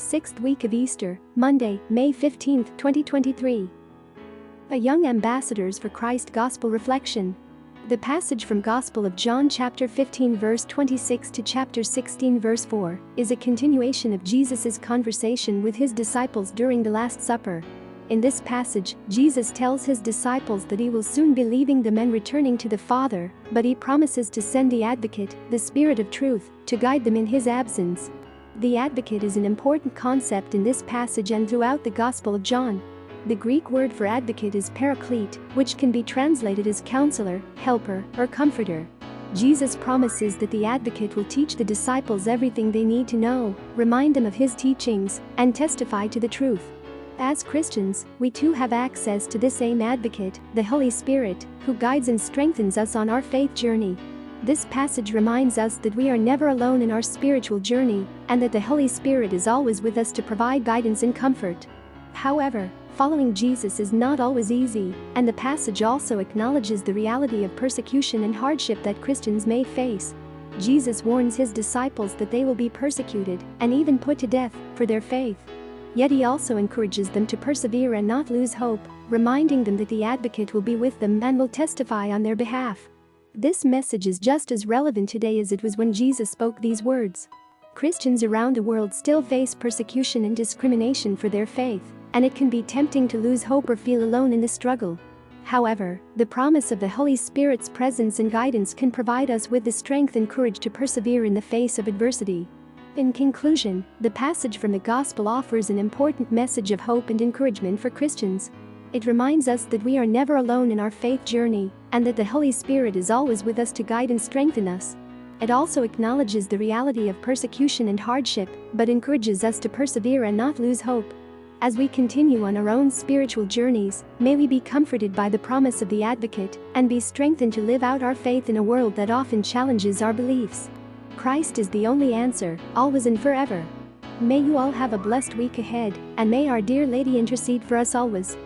sixth week of Easter, Monday, May 15, 2023. A Young Ambassadors for Christ Gospel Reflection. The passage from Gospel of John chapter 15 verse 26 to chapter 16 verse 4 is a continuation of Jesus' conversation with his disciples during the Last Supper. In this passage, Jesus tells his disciples that he will soon be leaving them and returning to the Father, but he promises to send the Advocate, the Spirit of Truth, to guide them in his absence. The Advocate is an important concept in this passage and throughout the Gospel of John. The Greek word for advocate is paraclete, which can be translated as counselor, helper, or comforter. Jesus promises that the Advocate will teach the disciples everything they need to know, remind them of his teachings, and testify to the truth. As Christians, we too have access to this same Advocate, the Holy Spirit, who guides and strengthens us on our faith journey. This passage reminds us that we are never alone in our spiritual journey, and that the Holy Spirit is always with us to provide guidance and comfort. However, following Jesus is not always easy, and the passage also acknowledges the reality of persecution and hardship that Christians may face. Jesus warns his disciples that they will be persecuted and even put to death for their faith. Yet he also encourages them to persevere and not lose hope, reminding them that the Advocate will be with them and will testify on their behalf. This message is just as relevant today as it was when Jesus spoke these words. Christians around the world still face persecution and discrimination for their faith, and it can be tempting to lose hope or feel alone in the struggle. However, the promise of the Holy Spirit's presence and guidance can provide us with the strength and courage to persevere in the face of adversity. In conclusion, the passage from the Gospel offers an important message of hope and encouragement for Christians. It reminds us that we are never alone in our faith journey, and that the Holy Spirit is always with us to guide and strengthen us. It also acknowledges the reality of persecution and hardship, but encourages us to persevere and not lose hope. As we continue on our own spiritual journeys, may we be comforted by the promise of the Advocate, and be strengthened to live out our faith in a world that often challenges our beliefs. Christ is the only answer, always and forever. May you all have a blessed week ahead, and may Our Dear Lady intercede for us always.